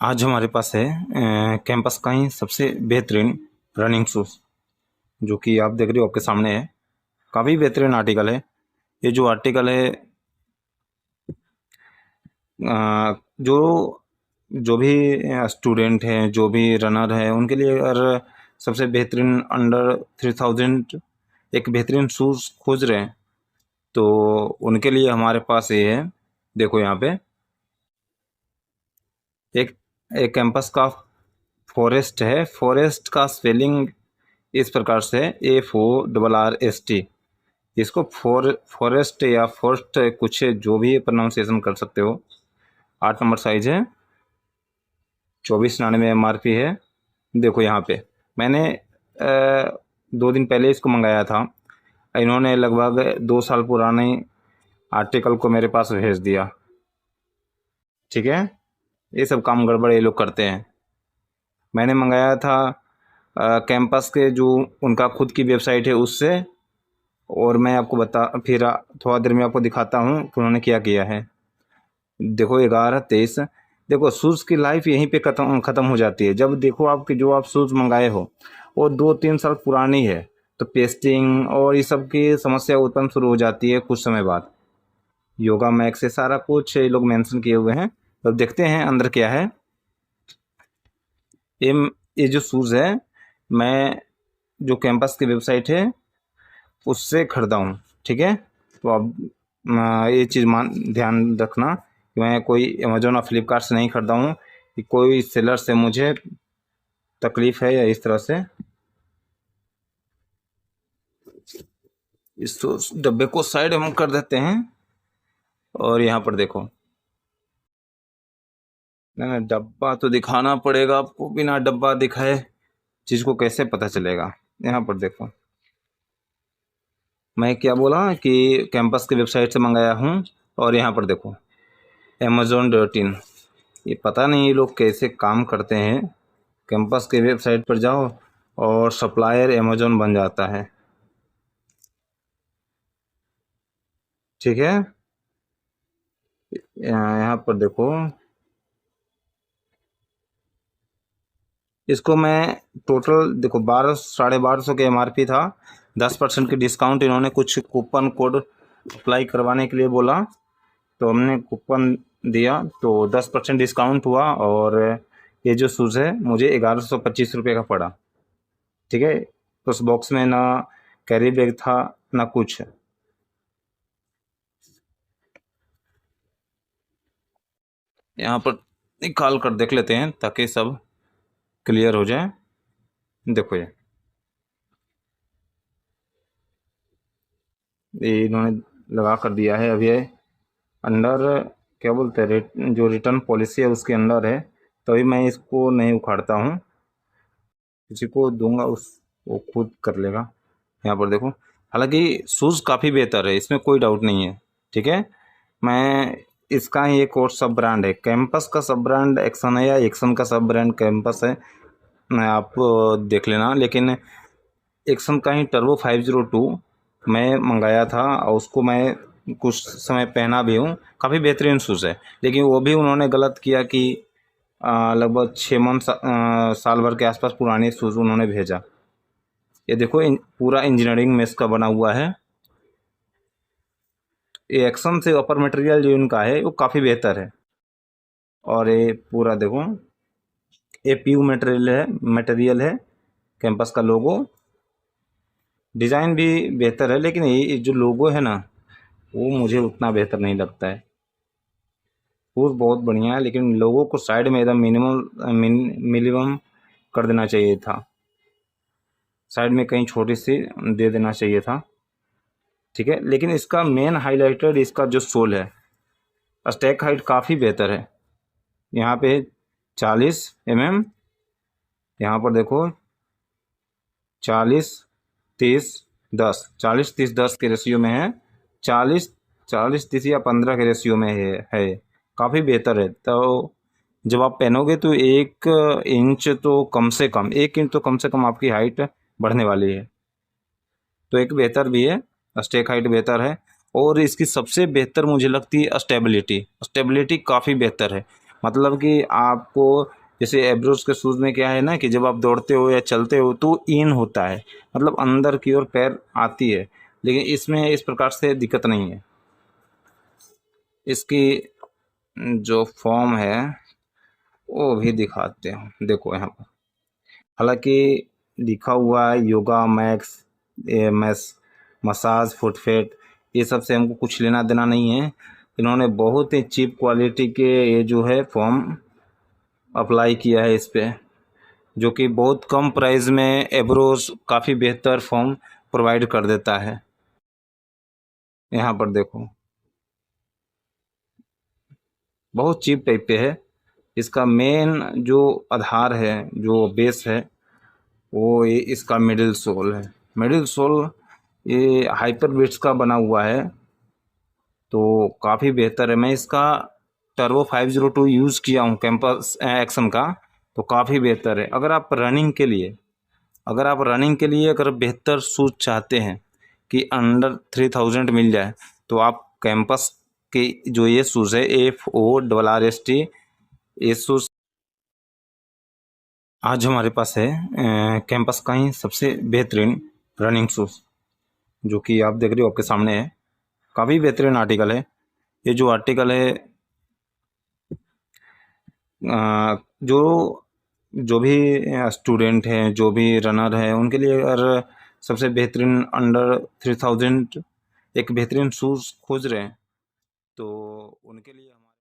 आज हमारे पास है कैंपस का ही सबसे बेहतरीन रनिंग शूज़, जो कि आप देख रहे हो आपके सामने है। काफ़ी बेहतरीन आर्टिकल है। ये जो आर्टिकल है जो जो भी स्टूडेंट हैं, जो भी रनर है, उनके लिए अगर सबसे बेहतरीन अंडर 3000 एक बेहतरीन शूज़ खोज रहे हैं तो उनके लिए हमारे पास ये है। देखो यहाँ पे एक एक कैंपस का फॉरेस्ट है। फॉरेस्ट का स्पेलिंग इस प्रकार से FORRST। इसको फॉरेस्ट या फॉरेस्ट कुछ जो भी प्रोनाउंसिएशन कर सकते हो। 8 नंबर साइज है, 2499 MRP है। देखो यहाँ पे मैंने 2 दिन पहले इसको मंगाया था। इन्होंने लगभग 2 साल पुराने आर्टिकल को मेरे पास भेज दिया। ठीक है, ये सब काम गड़बड़ ये लोग करते हैं। मैंने मंगाया था कैंपस के जो उनका खुद की वेबसाइट है उससे, और मैं आपको फिर थोड़ा देर में आपको दिखाता हूँ कि उन्होंने क्या किया है। देखो 11/23। देखो शूज़ की लाइफ यहीं पे ख़त्म हो जाती है। जब देखो आपके जो आप शूज़ मंगाए हो वो 2-3 साल पुरानी है तो पेस्टिंग और ये सब की समस्या उत्पन्न शुरू हो जाती है कुछ समय बाद। योगा मैक्स से सारा कुछ ये लोग मेंशन किए हुए हैं। तो देखते हैं अंदर क्या है। ये ये जो शूज़ है मैं जो कैंपस की वेबसाइट है उससे ख़रीदा हूँ। ठीक है, तो अब ये चीज़ ध्यान रखना कि मैं कोई अमेजोन और फ्लिपकार्ट से नहीं ख़रीदा हूँ कि कोई सेलर से मुझे तकलीफ़ है या इस तरह से। इस डब्बे को साइड हम कर देते हैं और यहाँ पर देखो ना, डब्बा तो दिखाना पड़ेगा आपको। बिना डब्बा दिखाए चीज़ को कैसे पता चलेगा। यहाँ पर देखो मैं क्या बोला कि कैंपस की वेबसाइट से मंगाया हूँ, और यहाँ पर देखो Amazon.in। ये पता नहीं ये लोग कैसे काम करते हैं। कैंपस की वेबसाइट पर जाओ और सप्लायर अमेजोन बन जाता है। ठीक है, यहाँ पर देखो इसको मैं टोटल देखो 1200-1250 के MRP था। 10% की डिस्काउंट इन्होंने कुछ कूपन कोड अप्लाई करवाने के लिए बोला, तो हमने कूपन दिया तो 10% डिस्काउंट हुआ, और ये जो शूज़ है मुझे 1125 रुपये का पड़ा। ठीक है, तो उस बॉक्स में ना कैरी बैग था ना कुछ। यहाँ पर निकाल कर देख लेते हैं ताकि सब क्लियर हो जाए। देखो ये इन्होंने लगा कर दिया है। अभी अंडर क्या बोलते हैं, जो रिटर्न पॉलिसी है उसके अंडर है, तभी मैं इसको नहीं उखाड़ता हूँ। किसी को दूंगा उस वो खुद कर लेगा। यहाँ पर देखो, हालांकि शूज़ काफ़ी बेहतर है, इसमें कोई डाउट नहीं है। ठीक है, मैं इसका ही एक और सब ब्रांड है। कैंपस का सब ब्रांड एक्सन है या एक्सन का सब ब्रांड कैंपस है, मैं आप देख लेना। लेकिन एक्सन का ही टर्बो 502 मैं मंगाया था और उसको मैं कुछ समय पहना भी हूँ। काफ़ी बेहतरीन शूज़ है, लेकिन वो भी उन्होंने गलत किया कि लगभग 6 मंथ साल भर के आसपास पुराने शूज़ उन्होंने भेजा। ये देखो पूरा इंजीनियरिंग में इसका बना हुआ है। ये एक्शन से अपर मटेरियल जो इनका है वो काफ़ी बेहतर है। और ये पूरा देखो APU मटेरियल है कैंपस का लोगो। डिज़ाइन भी बेहतर है, लेकिन ये जो लोगो है ना वो मुझे उतना बेहतर नहीं लगता है। शूज़ बहुत बढ़िया है, लेकिन लोगों को साइड में एकदम मिनिमम कर देना चाहिए था। साइड में कहीं छोटी सी दे देना चाहिए था। ठीक है, लेकिन इसका मेन हाईलाइटेड इसका जो सोल है, स्टैक हाइट काफ़ी बेहतर है। यहाँ पे 40 mm, यहाँ पर देखो 40-30-10, 40-30-10 के रेशियो में है। 40-40-30 या 15 के रेशियो में है। काफ़ी बेहतर है। तो जब आप पहनोगे तो 1 इंच तो कम से कम 1 इंच तो कम से कम आपकी हाइट बढ़ने वाली है। तो एक बेहतर भी है, स्टेक हाइट बेहतर है। और इसकी सबसे बेहतर मुझे लगती है स्टेबिलिटी। स्टेबिलिटी काफ़ी बेहतर है। मतलब कि आपको जैसे एब्रोस के शूज़ में क्या है ना कि जब आप दौड़ते हो या चलते हो तो इन होता है, मतलब अंदर की ओर पैर आती है, लेकिन इसमें इस प्रकार से दिक्कत नहीं है। इसकी जो फॉर्म है वो भी दिखाते हैं, देखो यहाँ पर हालांकि लिखा हुआ है योगा मैक्स मसाज फुटफिट, ये सब से हमको कुछ लेना देना नहीं है। इन्होंने बहुत ही चीप क्वालिटी के ये जो है फॉर्म अप्लाई किया है इस पे, जो कि बहुत कम प्राइस में एब्रोस काफ़ी बेहतर फॉर्म प्रोवाइड कर देता है। यहाँ पर देखो बहुत चीप टाइप पे है। इसका मेन जो आधार है, जो बेस है, वो ये इसका मिडिल सोल है। मिडिल सोल ये हाइपर बिट्स का बना हुआ है, तो काफ़ी बेहतर है। मैं इसका टर्बो 502 यूज़ किया हूँ कैंपस एक्शन का, तो काफ़ी बेहतर है। अगर बेहतर शूज़ चाहते हैं कि अंडर 3000 मिल जाए, तो आप कैंपस के जो ये शूज़ है FORRST, ये शूज़ आज हमारे पास है कैंपस का ही सबसे बेहतरीन रनिंग शूज़, जो कि आप देख रहे हो आपके सामने है। काफ़ी बेहतरीन आर्टिकल है। ये जो आर्टिकल है जो जो भी स्टूडेंट हैं, जो भी रनर हैं, उनके लिए अगर सबसे बेहतरीन अंडर 3000 एक बेहतरीन शूज़ खोज रहे हैं तो उनके लिए